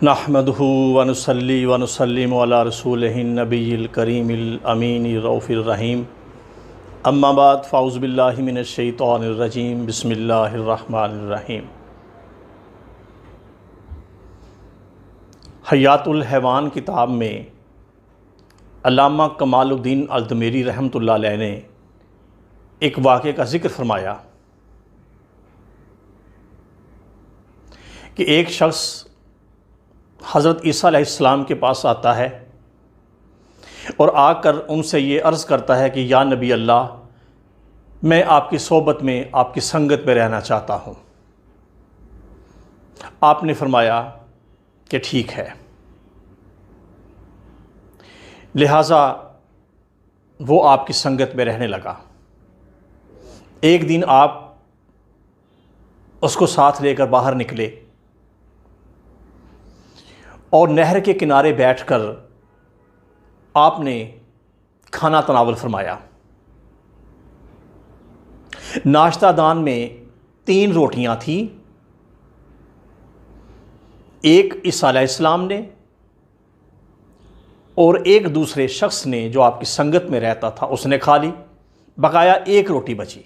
نحمدہ ونصلی ونسلم علی رسولہ النبی الکریم الامین الرؤوف الرحیم اما بعد فاعوذ باللہ من الشیطان الرجیم بسم اللہ الرحمن الرحیم۔ حیات الحیوان کتاب میں علامہ کمال الدین الدمیری رحمۃ اللہ علیہ نے ایک واقعے کا ذکر فرمایا کہ ایک شخص حضرت عیسیٰ علیہ السلام کے پاس آتا ہے اور آ کر ان سے یہ عرض کرتا ہے کہ یا نبی اللہ، میں آپ کی صحبت میں، آپ کی سنگت میں رہنا چاہتا ہوں۔ آپ نے فرمایا کہ ٹھیک ہے۔ لہٰذا وہ آپ کی سنگت میں رہنے لگا۔ ایک دن آپ اس کو ساتھ لے کر باہر نکلے اور نہر کے کنارے بیٹھ کر آپ نے کھانا تناول فرمایا۔ ناشتہ دان میں 3 روٹیاں تھیں، ایک عیسیٰ علیہ السلام نے اور ایک دوسرے شخص نے جو آپ کی سنگت میں رہتا تھا اس نے کھا لی، بقایا 1 روٹی بچی۔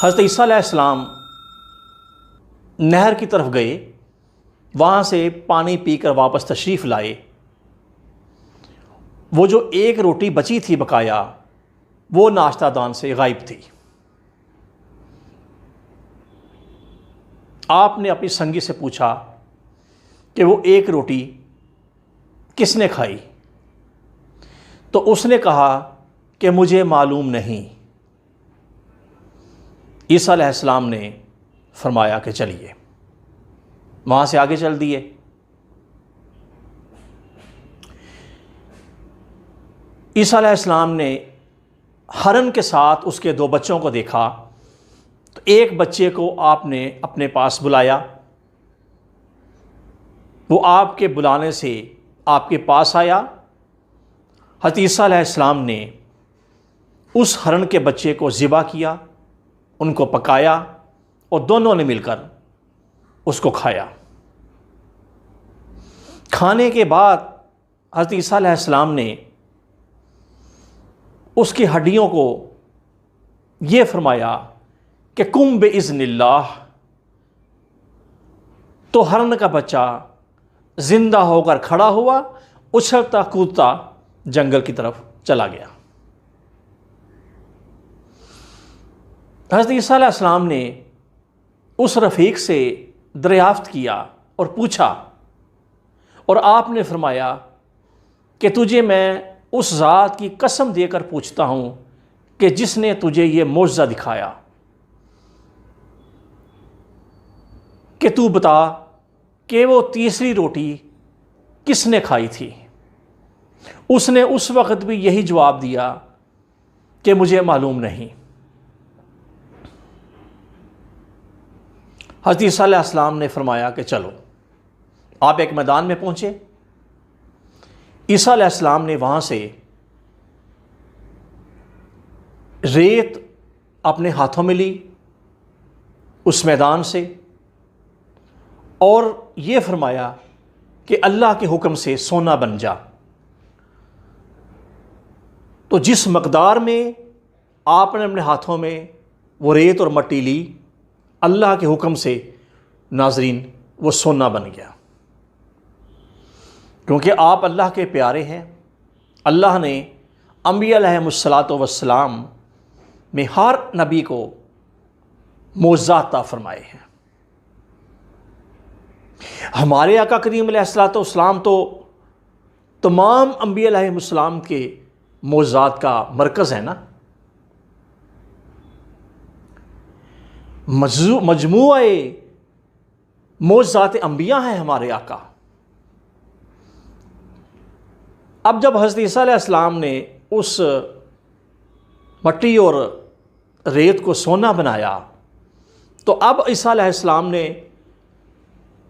حضرت عیسیٰ علیہ السلام نہر کی طرف گئے، وہاں سے پانی پی کر واپس تشریف لائے۔ وہ جو 1 روٹی بچی تھی بقایا، وہ ناشتہ دان سے غائب تھی۔ آپ نے اپنی سنگی سے پوچھا کہ وہ 1 روٹی کس نے کھائی؟ تو اس نے کہا کہ مجھے معلوم نہیں۔ عیسیٰ علیہ السلام نے فرمایا کہ چلیے، وہاں سے آگے چل دیے۔ عیسیٰ علیہ السلام نے ہرن کے ساتھ اس کے 2 بچوں کو دیکھا تو ایک بچے کو آپ نے اپنے پاس بلایا۔ وہ آپ کے بلانے سے آپ کے پاس آیا۔ حضرت عیسیٰ علیہ السلام نے اس ہرن کے بچے کو ذبح کیا، ان کو پکایا اور دونوں نے مل کر اس کو کھایا۔ کھانے کے بعد حضرت عیسیٰ علیہ السلام نے اس کی ہڈیوں کو یہ فرمایا کہ قم بإذن اللہ، تو ہرن کا بچہ زندہ ہو کر کھڑا ہوا، اچھلتا کودتا جنگل کی طرف چلا گیا۔ حضرت عیسیٰ علیہ السلام نے اس رفیق سے دریافت کیا اور پوچھا، اور آپ نے فرمایا کہ تجھے میں اس ذات کی قسم دے کر پوچھتا ہوں کہ جس نے تجھے یہ معجزہ دکھایا کہ تو بتا کہ وہ 3ری روٹی کس نے کھائی تھی؟ اس نے اس وقت بھی یہی جواب دیا کہ مجھے معلوم نہیں۔ حضرت عیسیٰ علیہ السلام نے فرمایا کہ چلو۔ آپ ایک میدان میں پہنچے۔ عیسیٰ علیہ السلام نے وہاں سے ریت اپنے ہاتھوں میں لی اس میدان سے، اور یہ فرمایا کہ اللہ کے حکم سے سونا بن جا۔ تو جس مقدار میں آپ نے اپنے ہاتھوں میں وہ ریت اور مٹی لی، اللہ کے حکم سے ناظرین وہ سونا بن گیا۔ کیونکہ آپ اللہ کے پیارے ہیں، اللہ نے انبیاء علیہم الصلاۃ والسلام میں ہر نبی کو معجزات عطا فرمائے ہیں۔ ہمارے آقا کریم علیہ الصلاۃ والسلام تو تمام انبیاء علیہم السلام کے معجزات کا مرکز ہے نا۔ مجموعہ معجزات انبیاء ہیں ہمارے آقا۔ اب جب حضرت عیسیٰ علیہ السلام نے اس مٹی اور ریت کو سونا بنایا، تو اب عیسیٰ علیہ السلام نے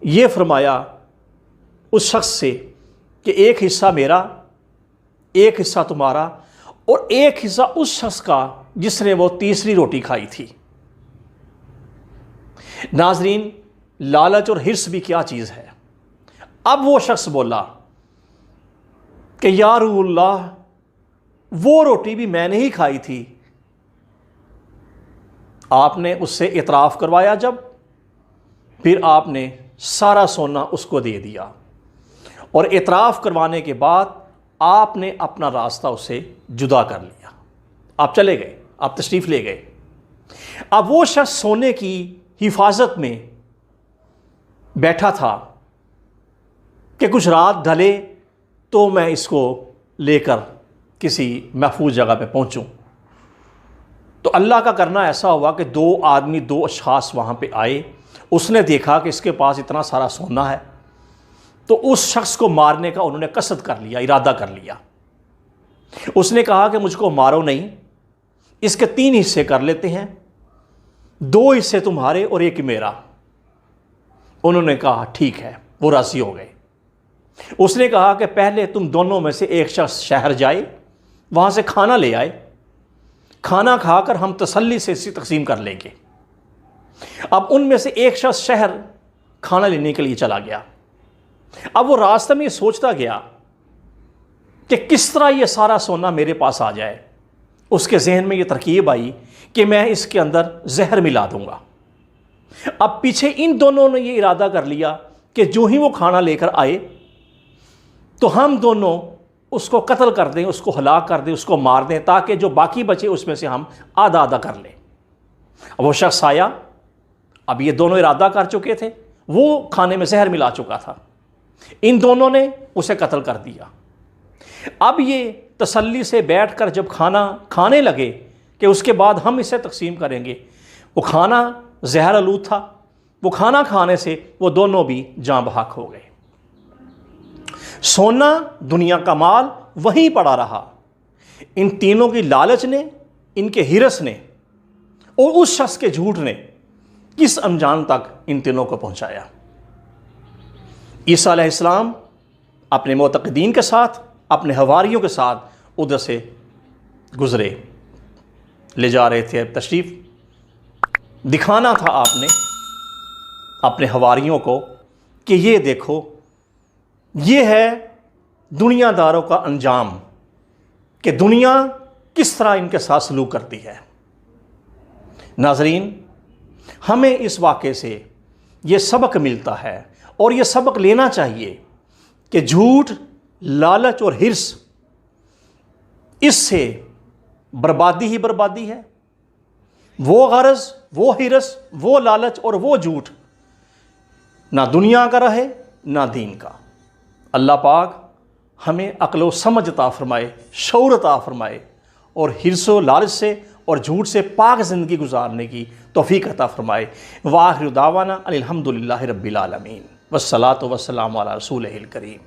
یہ فرمایا اس شخص سے کہ ایک حصہ میرا، ایک حصہ تمہارا، اور ایک حصہ اس شخص کا جس نے وہ 3ری روٹی کھائی تھی۔ ناظرین، لالچ اور حرص بھی کیا چیز ہے۔ اب وہ شخص بولا کہ یا رسول اللہ، وہ روٹی بھی میں نے ہی کھائی تھی۔ آپ نے اس سے اعتراف کروایا جب، پھر آپ نے سارا سونا اس کو دے دیا، اور اعتراف کروانے کے بعد آپ نے اپنا راستہ اسے جدا کر لیا، آپ چلے گئے، آپ تشریف لے گئے۔ اب وہ شخص سونے کی حفاظت میں بیٹھا تھا کہ کچھ رات ڈھلے تو میں اس کو لے کر کسی محفوظ جگہ پہ پہنچوں۔ تو اللہ کا کرنا ایسا ہوا کہ دو اشخاص وہاں پہ آئے، اس نے دیکھا کہ اس کے پاس اتنا سارا سونا ہے، تو اس شخص کو مارنے کا انہوں نے قصد کر لیا، ارادہ کر لیا۔ اس نے کہا کہ مجھ کو مارو نہیں، اس کے 3 حصے کر لیتے ہیں، 2 حصے تمہارے اور 1 میرا۔ انہوں نے کہا ٹھیک ہے، وہ راضی ہو گئے۔ اس نے کہا کہ پہلے تم دونوں میں سے ایک شخص شہر جائے، وہاں سے کھانا لے آئے، کھانا کھا کر ہم تسلی سے اسے تقسیم کر لیں گے۔ اب ان میں سے ایک شخص شہر کھانا لینے کے لیے چلا گیا۔ اب وہ راستہ میں سوچتا گیا کہ کس طرح یہ سارا سونا میرے پاس آ جائے۔ اس کے ذہن میں یہ ترکیب آئی کہ میں اس کے اندر زہر ملا دوں گا۔ اب پیچھے ان دونوں نے یہ ارادہ کر لیا کہ جو ہی وہ کھانا لے کر آئے تو ہم دونوں اس کو قتل کر دیں، اس کو ہلاک کر دیں، اس کو مار دیں، تاکہ جو باقی بچے اس میں سے ہم آدھا آدھا کر لیں۔ اب وہ شخص آیا، اب یہ دونوں ارادہ کر چکے تھے، وہ کھانے میں زہر ملا چکا تھا، ان دونوں نے اسے قتل کر دیا۔ اب یہ تسلی سے بیٹھ کر جب کھانا کھانے لگے کہ اس کے بعد ہم اسے تقسیم کریں گے، وہ کھانا زہر آلود تھا، وہ کھانا کھانے سے وہ دونوں بھی جاں بحق ہو گئے۔ سونا دنیا کا مال وہیں پڑا رہا، ان تینوں کی لالچ نے، ان کے حرص نے اور اس شخص کے جھوٹ نے کس انجام تک ان تینوں کو پہنچایا۔ عیسیٰ علیہ السلام اپنے معتقدین کے ساتھ، اپنے حواریوں کے ساتھ ادھر سے گزرے، لے جا رہے تھے تشریف، دکھانا تھا آپ نے اپنے حواریوں کو کہ یہ دیکھو، یہ ہے دنیا داروں کا انجام، کہ دنیا کس طرح ان کے ساتھ سلوک کرتی ہے۔ ناظرین، ہمیں اس واقعے سے یہ سبق ملتا ہے اور یہ سبق لینا چاہیے کہ جھوٹ، لالچ اور حرص، اس سے بربادی ہی بربادی ہے۔ وہ غرض، وہ حرص، وہ لالچ اور وہ جھوٹ نہ دنیا کا رہے نہ دین کا۔ اللہ پاک ہمیں عقل و سمجھ عطا فرمائے، شعور عطا فرمائے، اور حرص و لالچ سے اور جھوٹ سے پاک زندگی گزارنے کی توفیق عطا فرمائے۔ وآخر دعوانا ان الحمد للہ رب العالمین، والصلاۃ والسلام علی رسولہ الکریم۔